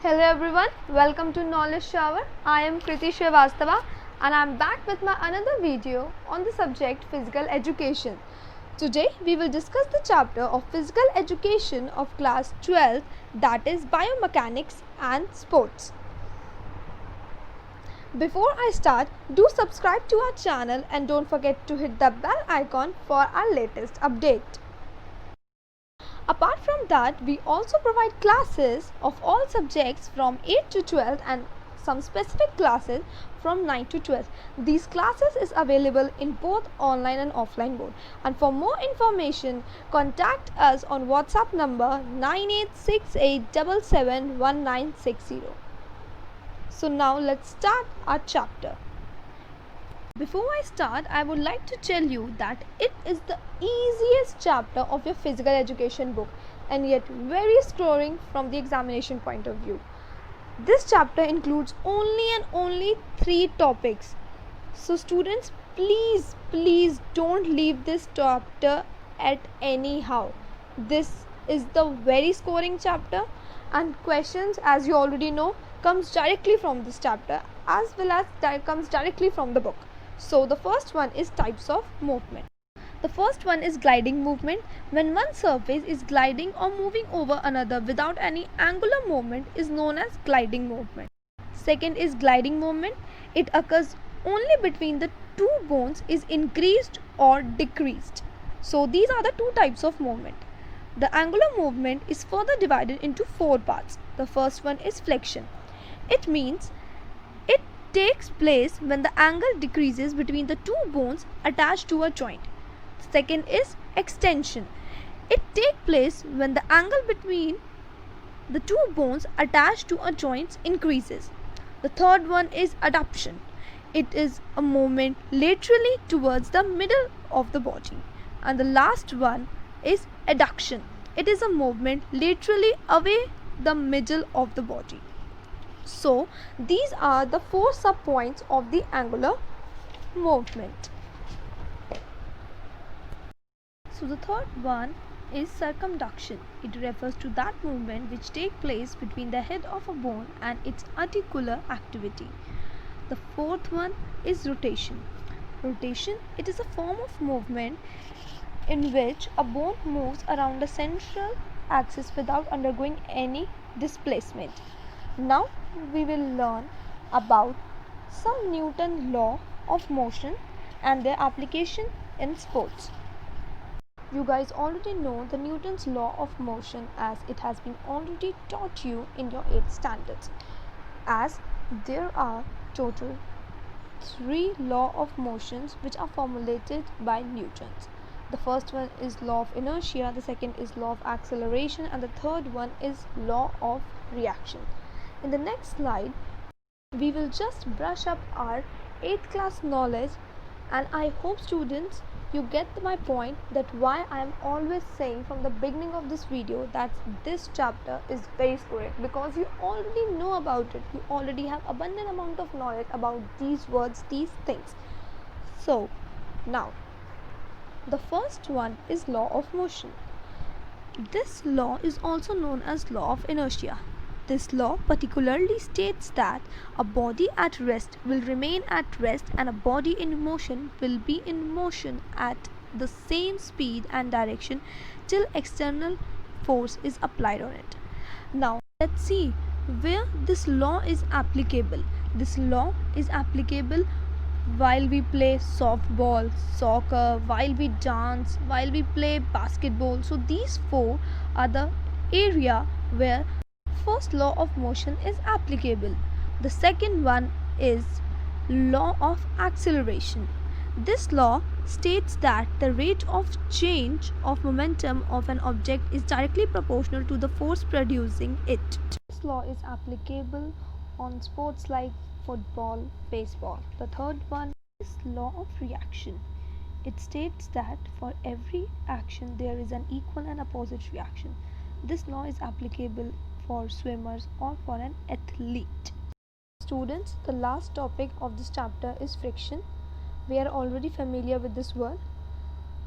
Hello everyone, welcome to Knowledge Shower. I am Kriti Srivastava and I am back with my another video on the subject physical education. Today we will discuss the chapter of physical education of class 12, that is biomechanics and sports. Before I start, do subscribe to our channel and don't forget to hit the bell icon for our latest update. Apart from that, we also provide classes of all subjects from 8 to 12 and some specific classes from 9 to 12. These classes is available in both online and offline mode. And for more information, contact us on WhatsApp number 9868771960. So now let's start our chapter. Before I start, I would like to tell you that it is the easiest chapter of your physical education book and yet very scoring from the examination point of view. This chapter includes only 3 topics. So students, please don't leave this chapter at anyhow. This is the very scoring chapter and questions, as you already know, comes directly from this chapter as well as comes directly from the book. So the first one is types of movement. The first one is gliding movement. When one surface is gliding or moving over another without any angular movement is known as gliding movement. Second is gliding movement. It occurs only between the two bones is increased or decreased. So these are the two types of movement. The angular movement is further divided into 4 parts. The first one is flexion. It means it takes place when the angle decreases between the two bones attached to a joint. Second is extension. It takes place when the angle between the two bones attached to a joint increases. The third one is adduction. It is a movement laterally towards the middle of the body. And the last one is adduction. It is a movement laterally away the middle of the body. So these are the 4 subpoints of the angular movement. So the third one is circumduction. It refers to that movement which takes place between the head of a bone and its articular activity. The fourth one is rotation. Rotation, it is a form of movement in which a bone moves around a central axis without undergoing any displacement. Now we will learn about some Newton's law of motion and their application in sports. You guys already know the Newton's law of motion as it has been already taught you in your 8th standards, as there are total 3 law of motions which are formulated by Newton's. The first one is law of inertia, the second is law of acceleration, and the third one is law of reaction. In the next slide, we will just brush up our 8th class knowledge, and I hope students you get my point that why I am always saying from the beginning of this video that this chapter is very correct, because you already know about it. You already have abundant amount of knowledge about these words, these things. So now the first one is law of motion. This law is also known as law of inertia. This law particularly states that a body at rest will remain at rest and a body in motion will be in motion at the same speed and direction till external force is applied on it. Now let's see where this law is applicable. This law is applicable while we play softball, soccer, while we dance, while we play basketball. So these 4 are the area where first law of motion is applicable. The second one is law of acceleration. This law states that the rate of change of momentum of an object is directly proportional to the force producing it. This law is applicable on sports like football, baseball. The third one is law of reaction. It states that for every action there is an equal and opposite reaction. This law is applicable for swimmers or for an athlete. Students, the last topic of this chapter is friction. We are already familiar with this word.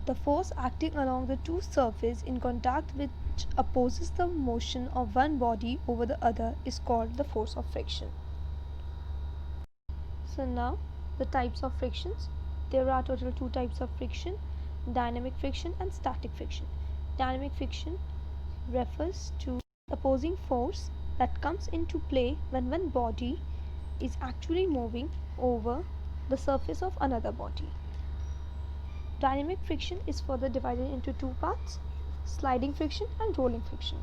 The force acting along the two surfaces in contact with which opposes the motion of one body over the other is called the force of friction. So now the types of frictions. There are total two types of friction: dynamic friction and static friction. Dynamic friction refers to the opposing force that comes into play when one body is actually moving over the surface of another body. Dynamic friction is further divided into two parts: sliding friction and rolling friction.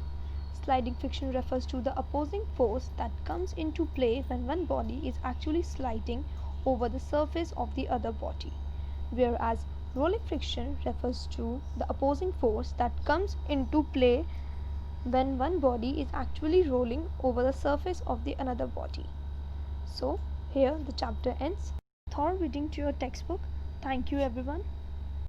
Sliding friction refers to the opposing force that comes into play when one body is actually sliding over the surface of the other body, whereas rolling friction refers to the opposing force that comes into play when one body is actually rolling over the surface of the another body. So here the chapter ends. Thorough reading to your textbook. Thank you everyone.